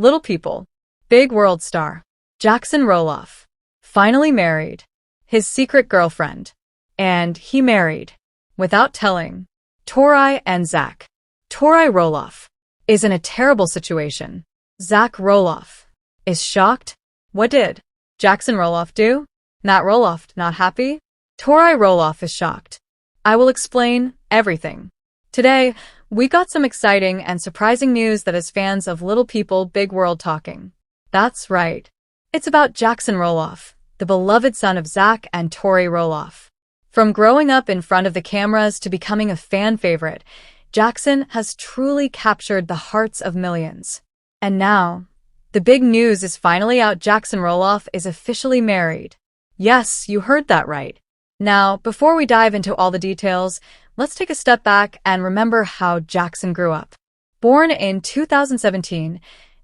Little people. Big world star. Jackson Roloff. Finally married. His secret girlfriend. And he married. Without telling. Tori and Zach. Tori Roloff is in a terrible situation. Zach Roloff is shocked. What did Jackson Roloff do? Matt Roloff not happy? Tori Roloff is shocked. I will explain everything. Today, we got some exciting and surprising news that has fans of Little People Big World talking. That's right. It's about Jackson Roloff, the beloved son of Zach and Tori Roloff. From growing up in front of the cameras to becoming a fan favorite, Jackson has truly captured the hearts of millions. And now, the big news is finally out. Jackson Roloff is officially married. Yes, you heard that right. Now, before we dive into all the details, let's take a step back and remember how Jackson grew up. Born in 2017,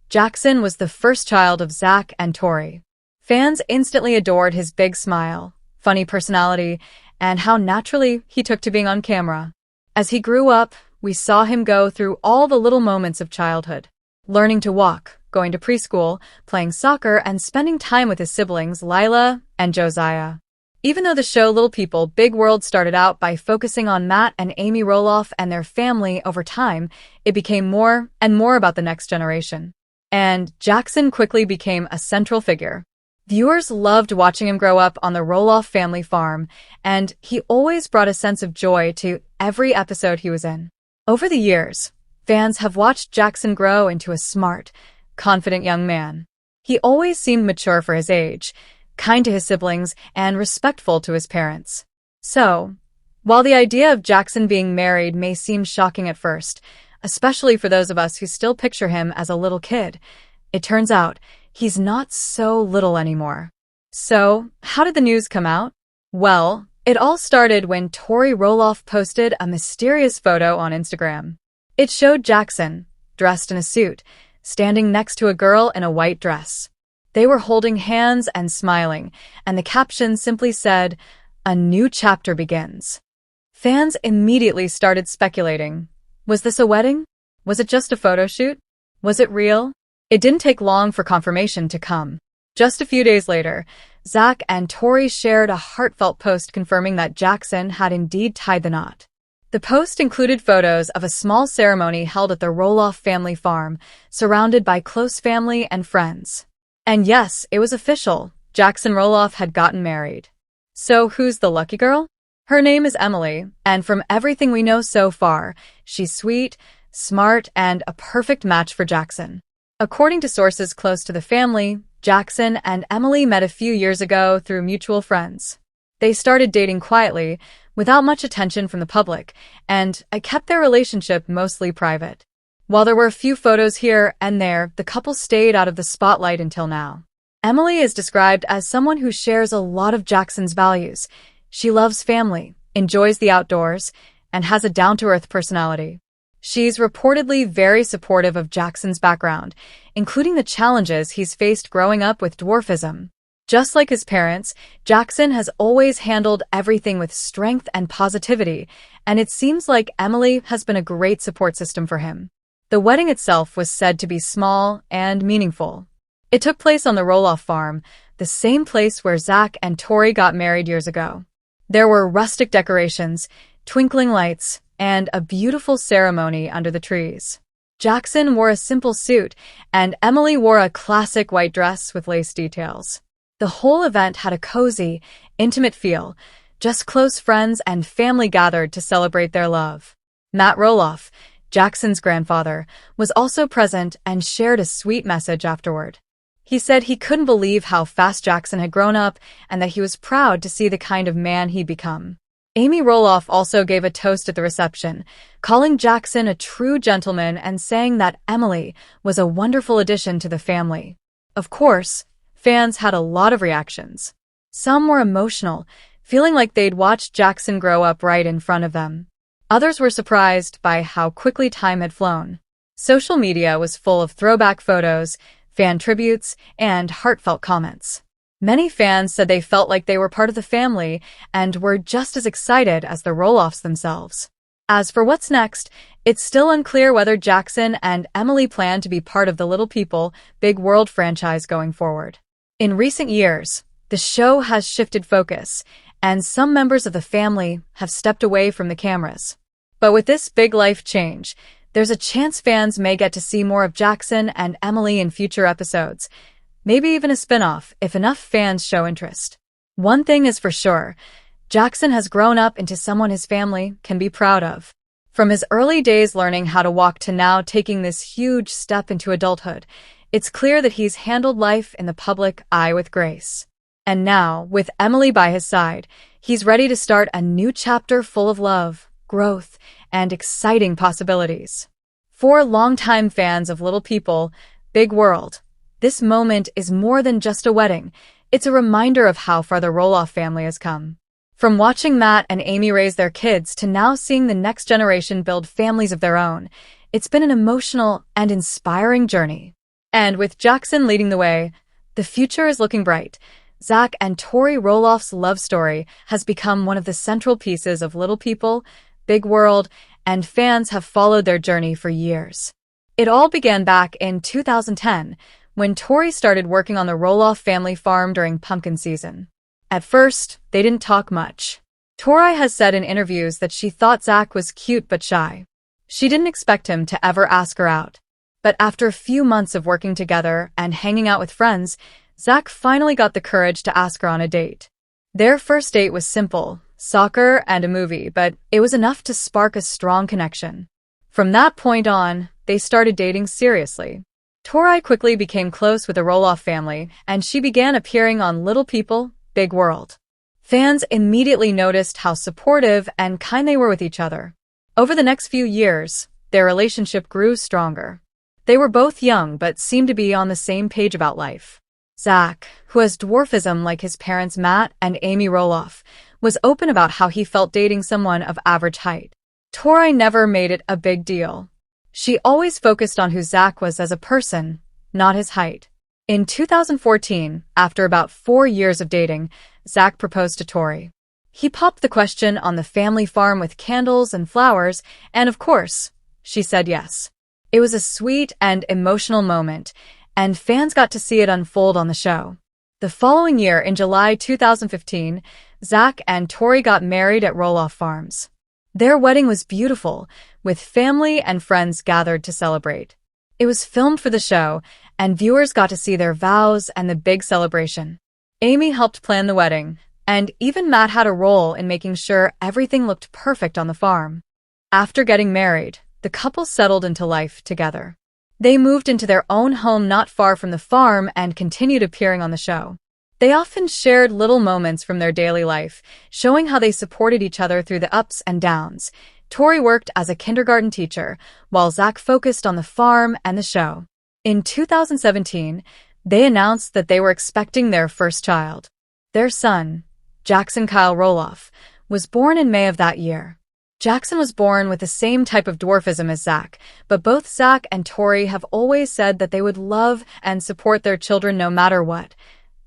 Jackson was the first child of Zach and Tori. Fans instantly adored his big smile, funny personality, and how naturally he took to being on camera. As he grew up, we saw him go through all the little moments of childhood, learning to walk, going to preschool, playing soccer, and spending time with his siblings Lila and Josiah. Even though the show Little People Big World started out by focusing on Matt and Amy Roloff and their family, over time, it became more and more about the next generation. And Jackson quickly became a central figure. Viewers loved watching him grow up on the Roloff family farm, and he always brought a sense of joy to every episode he was in. Over the years, fans have watched Jackson grow into a smart, confident young man. He always seemed mature for his age, kind to his siblings, and respectful to his parents. So, while the idea of Jackson being married may seem shocking at first, especially for those of us who still picture him as a little kid, it turns out he's not so little anymore. So, how did the news come out? Well, it all started when Tori Roloff posted a mysterious photo on Instagram. It showed Jackson, dressed in a suit, standing next to a girl in a white dress. They were holding hands and smiling, and the caption simply said, "A new chapter begins." Fans immediately started speculating. Was this a wedding? Was it just a photo shoot? Was it real? It didn't take long for confirmation to come. Just a few days later, Zach and Tori shared a heartfelt post confirming that Jackson had indeed tied the knot. The post included photos of a small ceremony held at the Roloff family farm, surrounded by close family and friends. And yes, it was official. Jackson Roloff had gotten married. So who's the lucky girl? Her name is Emily, and from everything we know so far, she's sweet, smart, and a perfect match for Jackson. According to sources close to the family, Jackson and Emily met a few years ago through mutual friends. They started dating quietly, without much attention from the public, and kept their relationship mostly private. While there were a few photos here and there, the couple stayed out of the spotlight until now. Emily is described as someone who shares a lot of Jackson's values. She loves family, enjoys the outdoors, and has a down-to-earth personality. She's reportedly very supportive of Jackson's background, including the challenges he's faced growing up with dwarfism. Just like his parents, Jackson has always handled everything with strength and positivity, and it seems like Emily has been a great support system for him. The wedding itself was said to be small and meaningful. It took place on the Roloff farm, the same place where Zach and Tori got married years ago. There were rustic decorations, twinkling lights, and a beautiful ceremony under the trees. Jackson wore a simple suit, and Emily wore a classic white dress with lace details. The whole event had a cozy, intimate feel, just close friends and family gathered to celebrate their love. Matt Roloff, Jackson's grandfather, was also present and shared a sweet message afterward. He said he couldn't believe how fast Jackson had grown up and that he was proud to see the kind of man he'd become. Amy Roloff also gave a toast at the reception, calling Jackson a true gentleman and saying that Emily was a wonderful addition to the family. Of course, fans had a lot of reactions. Some were emotional, feeling like they'd watched Jackson grow up right in front of them. Others were surprised by how quickly time had flown. Social media was full of throwback photos, fan tributes, and heartfelt comments. Many fans said they felt like they were part of the family and were just as excited as the Roloffs themselves. As for what's next, it's still unclear whether Jackson and Emily plan to be part of the Little People, Big World franchise going forward. In recent years, the show has shifted focus, and some members of the family have stepped away from the cameras. But with this big life change, there's a chance fans may get to see more of Jackson and Emily in future episodes, maybe even a spin-off if enough fans show interest. One thing is for sure, Jackson has grown up into someone his family can be proud of. From his early days learning how to walk to now taking this huge step into adulthood, it's clear that he's handled life in the public eye with grace. And now, with Emily by his side, he's ready to start a new chapter full of love, growth, and exciting possibilities. For longtime fans of Little People, Big World, this moment is more than just a wedding. It's a reminder of how far the Roloff family has come. From watching Matt and Amy raise their kids to now seeing the next generation build families of their own, it's been an emotional and inspiring journey. And with Jackson leading the way, the future is looking bright. Zach and Tori Roloff's love story has become one of the central pieces of Little People, Big World, and fans have followed their journey for years. It all began back in 2010, when Tori started working on the Roloff family farm during pumpkin season. At first, they didn't talk much. Tori has said in interviews that she thought Zach was cute but shy. She didn't expect him to ever ask her out. But after a few months of working together and hanging out with friends, Zach finally got the courage to ask her on a date. Their first date was simple, soccer and a movie, but it was enough to spark a strong connection. From that point on, they started dating seriously. Tori quickly became close with the Roloff family, and she began appearing on Little People, Big World. Fans immediately noticed how supportive and kind they were with each other. Over the next few years, their relationship grew stronger. They were both young but seemed to be on the same page about life. Zach, who has dwarfism like his parents Matt and Amy Roloff, was open about how he felt dating someone of average height. Tori never made it a big deal. She always focused on who Zach was as a person, not his height. In 2014, after about 4 years of dating, Zach proposed to Tori. He popped the question on the family farm with candles and flowers, and of course, she said yes. It was a sweet and emotional moment, and fans got to see it unfold on the show. The following year, in July 2015, Zach and Tori got married at Roloff Farms. Their wedding was beautiful, with family and friends gathered to celebrate. It was filmed for the show, and viewers got to see their vows and the big celebration. Amy helped plan the wedding, and even Matt had a role in making sure everything looked perfect on the farm. After getting married, the couple settled into life together. They moved into their own home not far from the farm and continued appearing on the show. They often shared little moments from their daily life, showing how they supported each other through the ups and downs. Tori worked as a kindergarten teacher, while Zach focused on the farm and the show. In 2017, they announced that they were expecting their first child. Their son, Jackson Kyle Roloff, was born in May of that year. Jackson was born with the same type of dwarfism as Zach, but both Zach and Tori have always said that they would love and support their children no matter what.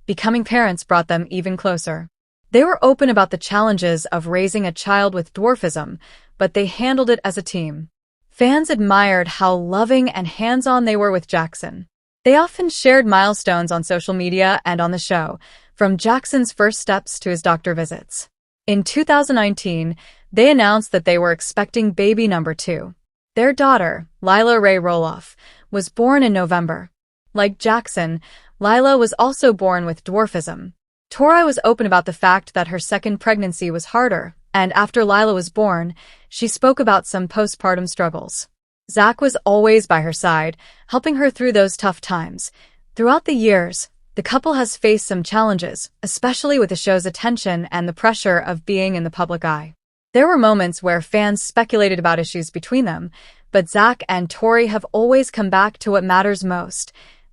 Becoming parents brought them even closer. They were open about the challenges of raising a child with dwarfism, but they handled it as a team. Fans admired how loving and hands-on they were with Jackson. They often shared milestones on social media and on the show, from Jackson's first steps to his doctor visits. In 2019, they announced that they were expecting baby number 2. Their daughter, Lila Ray Roloff, was born in November. Like Jackson, Lila was also born with dwarfism. Tori was open about the fact that her second pregnancy was harder, and after Lila was born, she spoke about some postpartum struggles. Zach was always by her side, helping her through those tough times. Throughout the years, the couple has faced some challenges, especially with the show's attention and the pressure of being in the public eye. There were moments where fans speculated about issues between them, but Zach and Tori have always come back to what matters most: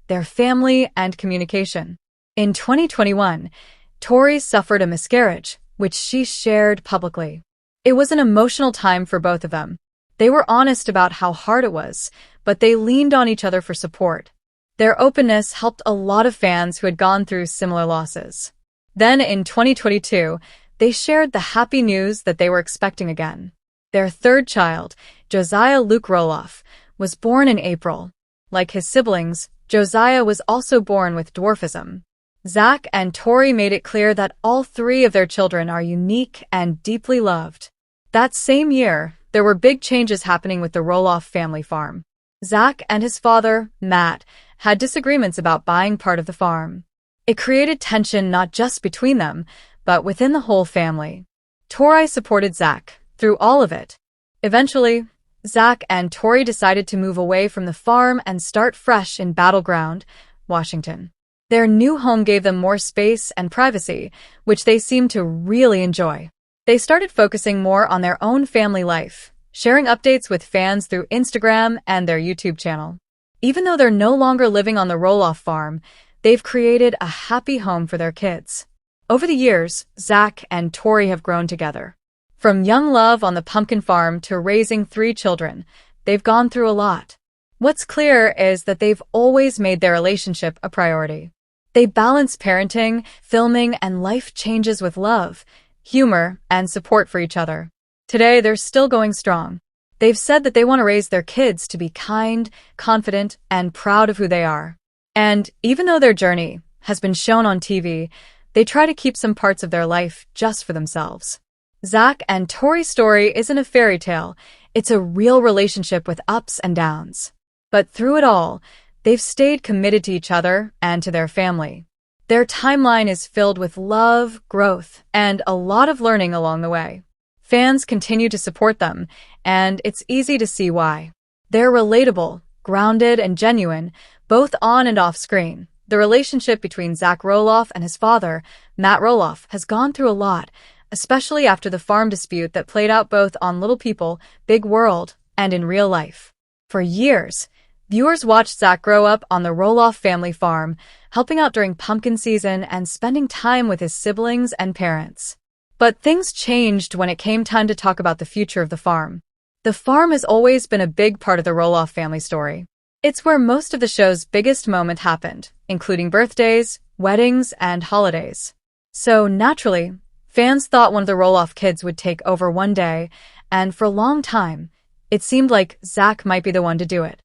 their family and communication. In 2021, Tori suffered a miscarriage, which she shared publicly. It was an emotional time for both of them. They were honest about how hard it was, but they leaned on each other for support. Their openness helped a lot of fans who had gone through similar losses. Then in 2022, they shared the happy news that they were expecting again. Their third child, Josiah Luke Roloff, was born in April. Like his siblings, Josiah was also born with dwarfism. Zach and Tori made it clear that all three of their children are unique and deeply loved. That same year, there were big changes happening with the Roloff family farm. Zach and his father, Matt, had disagreements about buying part of the farm. It created tension not just between them, but within the whole family. Tori supported Zach through all of it. Eventually, Zach and Tori decided to move away from the farm and start fresh in Battleground, Washington. Their new home gave them more space and privacy, which they seemed to really enjoy. They started focusing more on their own family life, sharing updates with fans through Instagram and their YouTube channel. Even though they're no longer living on the Roloff farm, they've created a happy home for their kids. Over the years, Zach and Tori have grown together. From young love on the pumpkin farm to raising 3 children, they've gone through a lot. What's clear is that they've always made their relationship a priority. They balance parenting, filming, and life changes with love, humor, and support for each other. Today, they're still going strong. They've said that they want to raise their kids to be kind, confident, and proud of who they are. And even though their journey has been shown on TV, they try to keep some parts of their life just for themselves. Zach and Tori's story isn't a fairy tale. It's a real relationship with ups and downs. But through it all, they've stayed committed to each other and to their family. Their timeline is filled with love, growth, and a lot of learning along the way. Fans continue to support them, and it's easy to see why. They're relatable, grounded, and genuine, both on and off screen. The relationship between Zach Roloff and his father, Matt Roloff, has gone through a lot, especially after the farm dispute that played out both on Little People, Big World, and in real life. For years, viewers watched Zach grow up on the Roloff family farm, helping out during pumpkin season and spending time with his siblings and parents. But things changed when it came time to talk about the future of the farm. The farm has always been a big part of the Roloff family story. It's where most of the show's biggest moment happened, including birthdays, weddings, and holidays. So naturally, fans thought one of the Roloff kids would take over one day, and for a long time, it seemed like Zach might be the one to do it.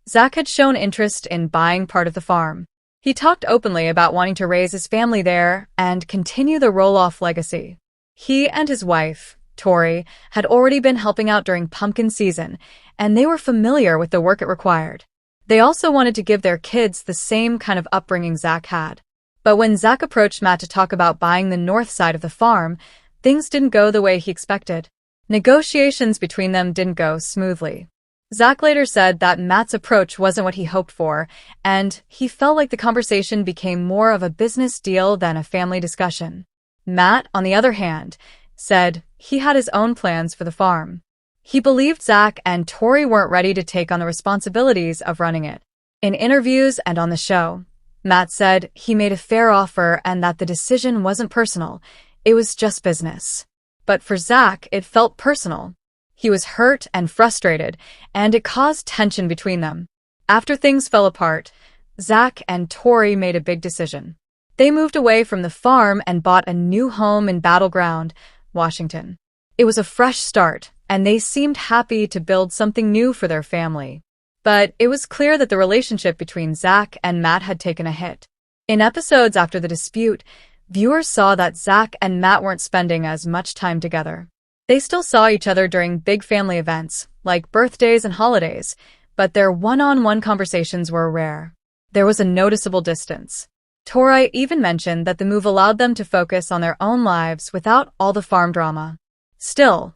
Zach had shown interest in buying part of the farm. He talked openly about wanting to raise his family there and continue the Roloff legacy. He and his wife, Tori, had already been helping out during pumpkin season, and they were familiar with the work it required. They also wanted to give their kids the same kind of upbringing Zach had. But when Zach approached Matt to talk about buying the north side of the farm, things didn't go the way he expected. Negotiations between them didn't go smoothly. Zach later said that Matt's approach wasn't what he hoped for, and he felt like the conversation became more of a business deal than a family discussion. Matt, on the other hand, said he had his own plans for the farm. He believed Zach and Tori weren't ready to take on the responsibilities of running it. In interviews and on the show, Matt said he made a fair offer and that the decision wasn't personal, it was just business. But for Zach, it felt personal. He was hurt and frustrated, and it caused tension between them. After things fell apart, Zach and Tori made a big decision. They moved away from the farm and bought a new home in Battleground, Washington. It was a fresh start, and they seemed happy to build something new for their family. But it was clear that the relationship between Zach and Matt had taken a hit. In episodes after the dispute, viewers saw that Zach and Matt weren't spending as much time together. They still saw each other during big family events, like birthdays and holidays, but their one-on-one conversations were rare. There was a noticeable distance. Tori even mentioned that the move allowed them to focus on their own lives without all the farm drama. Still,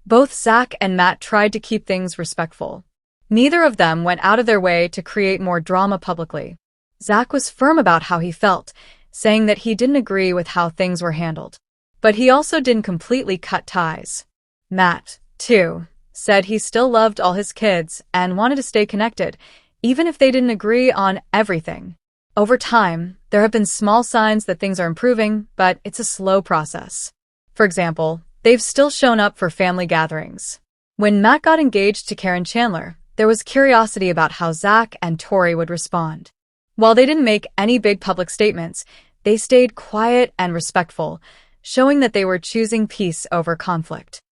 both Zach and Matt tried to keep things respectful. Neither of them went out of their way to create more drama publicly. Zach was firm about how he felt, saying that he didn't agree with how things were handled. But he also didn't completely cut ties. Matt, too, said he still loved all his kids and wanted to stay connected, even if they didn't agree on everything. Over time, there have been small signs that things are improving, but it's a slow process. For example, they've still shown up for family gatherings. When Matt got engaged to Karen Chandler, there was curiosity about how Zach and Tori would respond. While they didn't make any big public statements, they stayed quiet and respectful, showing that they were choosing peace over conflict.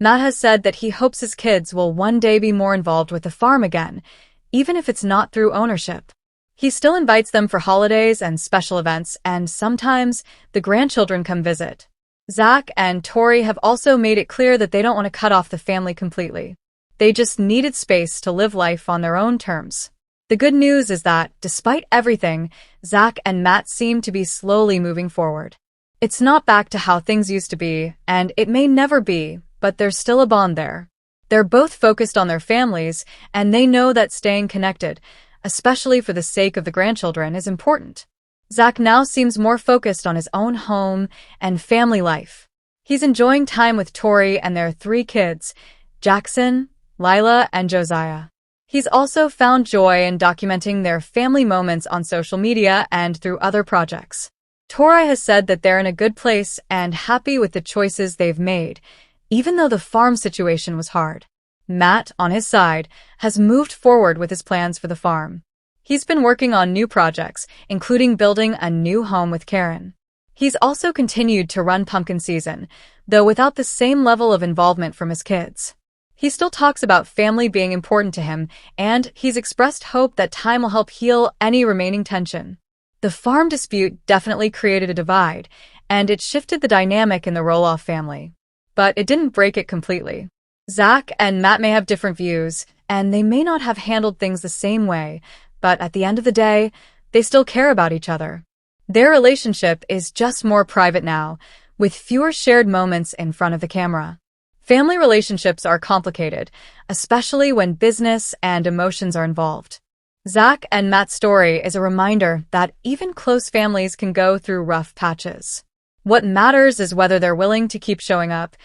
Matt has said that he hopes his kids will one day be more involved with the farm again, even if it's not through ownership. He still invites them for holidays and special events, and sometimes the grandchildren come visit. Zach and Tori have also made it clear that they don't want to cut off the family completely. They just needed space to live life on their own terms. The good news is that, despite everything, Zach and Matt seem to be slowly moving forward. It's not back to how things used to be, and it may never be, but there's still a bond there. They're both focused on their families, and they know that staying connected, especially for the sake of the grandchildren, is important. Zach now seems more focused on his own home and family life. He's enjoying time with Tori and their 3 kids, Jackson, Lila, and Josiah. He's also found joy in documenting their family moments on social media and through other projects. Tori has said that they're in a good place and happy with the choices they've made, even though the farm situation was hard. Matt, on his side, has moved forward with his plans for the farm. He's been working on new projects, including building a new home with Karen. He's also continued to run pumpkin season, though without the same level of involvement from his kids. He still talks about family being important to him, and he's expressed hope that time will help heal any remaining tension. The farm dispute definitely created a divide, and it shifted the dynamic in the Roloff family. But it didn't break it completely. Zach and Matt may have different views, and they may not have handled things the same way, but at the end of the day, they still care about each other. Their relationship is just more private now, with fewer shared moments in front of the camera. Family relationships are complicated, especially when business and emotions are involved. Zach and Matt's story is a reminder that even close families can go through rough patches. What matters is whether they're willing to keep showing up,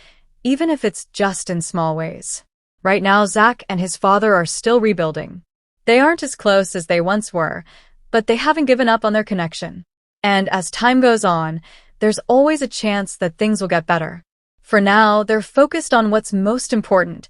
even if it's just in small ways. Right now, Zach and his father are still rebuilding. They aren't as close as they once were, but they haven't given up on their connection. And as time goes on, there's always a chance that things will get better. For now, they're focused on what's most important,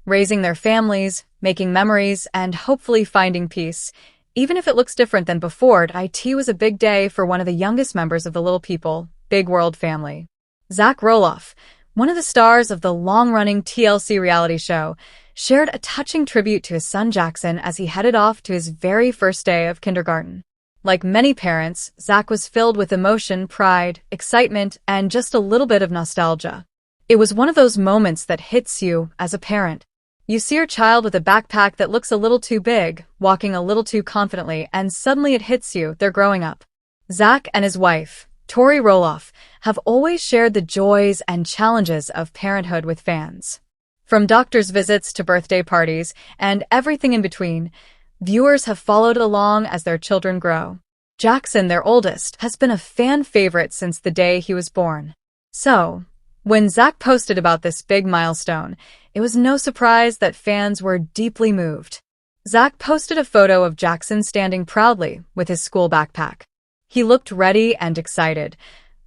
raising their families, making memories, and hopefully finding peace. Even if it looks different than before, it was a big day for one of the youngest members of the Little People, Big World family. Zach Roloff, one of the stars of the long-running TLC reality show, shared a touching tribute to his son Jackson as he headed off to his very first day of kindergarten. Like many parents, Zach was filled with emotion, pride, excitement, and just a little bit of nostalgia. It was one of those moments that hits you as a parent. You see your child with a backpack that looks a little too big, walking a little too confidently, and suddenly it hits you, they're growing up. Zach and his wife, Tori Roloff, have always shared the joys and challenges of parenthood with fans. From doctor's visits to birthday parties and everything in between, viewers have followed along as their children grow. Jackson, their oldest, has been a fan favorite since the day he was born. So, when Zach posted about this big milestone, it was no surprise that fans were deeply moved. Zach posted a photo of Jackson standing proudly with his school backpack. He looked ready and excited,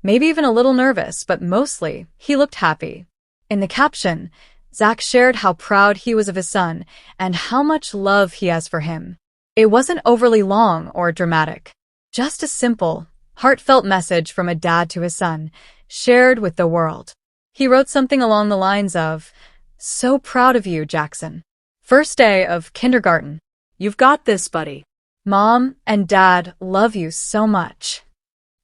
maybe even a little nervous, but mostly, he looked happy. In the caption, Zach shared how proud he was of his son and how much love he has for him. It wasn't overly long or dramatic, just a simple, heartfelt message from a dad to his son, shared with the world. He wrote something along the lines of, "So proud of you, Jackson. First day of kindergarten. You've got this, buddy. Mom and Dad love you so much."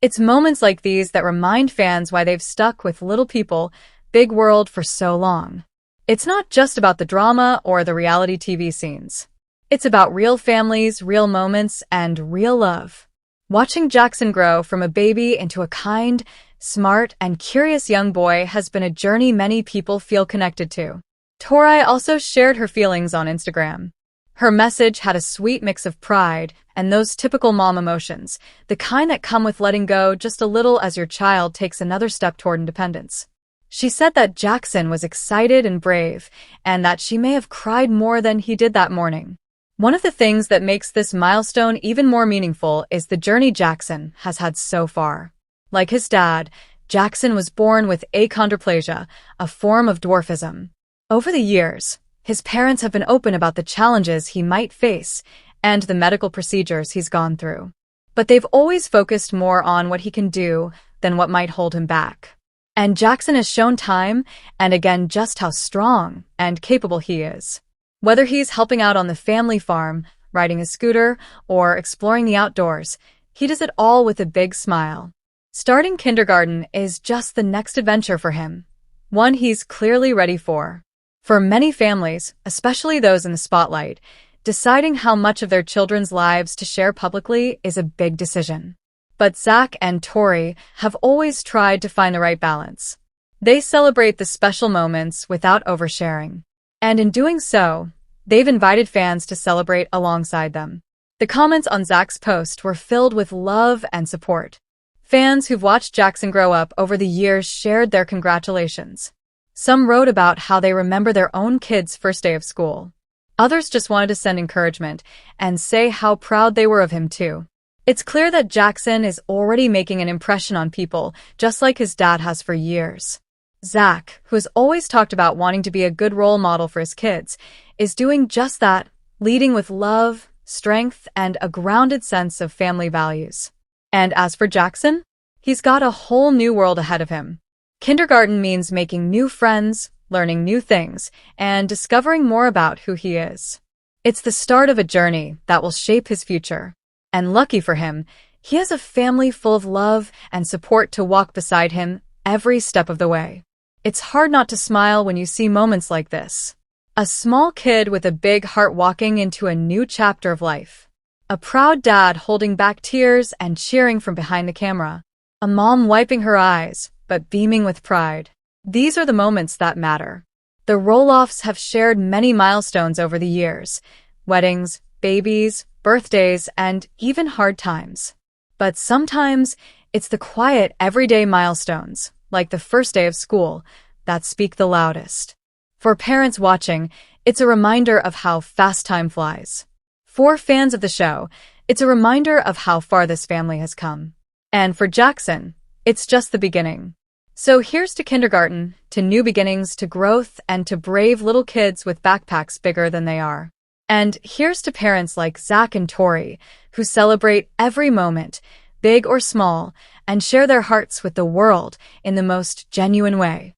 It's moments like these that remind fans why they've stuck with Little People, Big World for so long. It's not just about the drama or the reality TV scenes. It's about real families, real moments, and real love. Watching Jackson grow from a baby into a kind, smart, and curious young boy has been a journey many people feel connected to. Tori also shared her feelings on Instagram. Her message had a sweet mix of pride and those typical mom emotions, the kind that come with letting go just a little as your child takes another step toward independence. She said that Jackson was excited and brave, and that she may have cried more than he did that morning. One of the things that makes this milestone even more meaningful is the journey Jackson has had so far. Like his dad, Jackson was born with achondroplasia, a form of dwarfism. Over the years, his parents have been open about the challenges he might face and the medical procedures he's gone through. But they've always focused more on what he can do than what might hold him back. And Jackson has shown time and again just how strong and capable he is. Whether he's helping out on the family farm, riding a scooter, or exploring the outdoors, he does it all with a big smile. Starting kindergarten is just the next adventure for him, one he's clearly ready for. For many families, especially those in the spotlight, deciding how much of their children's lives to share publicly is a big decision. But Zach and Tori have always tried to find the right balance. They celebrate the special moments without oversharing. And in doing so, they've invited fans to celebrate alongside them. The comments on Zach's post were filled with love and support. Fans who've watched Jackson grow up over the years shared their congratulations. Some wrote about how they remember their own kid's first day of school. Others just wanted to send encouragement and say how proud they were of him too. It's clear that Jackson is already making an impression on people, just like his dad has for years. Zach, who has always talked about wanting to be a good role model for his kids, is doing just that, leading with love, strength, and a grounded sense of family values. And as for Jackson, he's got a whole new world ahead of him. Kindergarten means making new friends, learning new things, and discovering more about who he is. It's the start of a journey that will shape his future. And lucky for him, he has a family full of love and support to walk beside him every step of the way. It's hard not to smile when you see moments like this. A small kid with a big heart walking into a new chapter of life. A proud dad holding back tears and cheering from behind the camera. A mom wiping her eyes, but beaming with pride. These are the moments that matter. The Roloffs have shared many milestones over the years. Weddings, babies, birthdays, and even hard times. But sometimes it's the quiet, everyday milestones, like the first day of school, that speak the loudest. For parents watching, it's a reminder of how fast time flies. For fans of the show, it's a reminder of how far this family has come. And for Jackson, it's just the beginning. So here's to kindergarten, to new beginnings, to growth, and to brave little kids with backpacks bigger than they are. And here's to parents like Zach and Tori, who celebrate every moment, big or small, and share their hearts with the world in the most genuine way.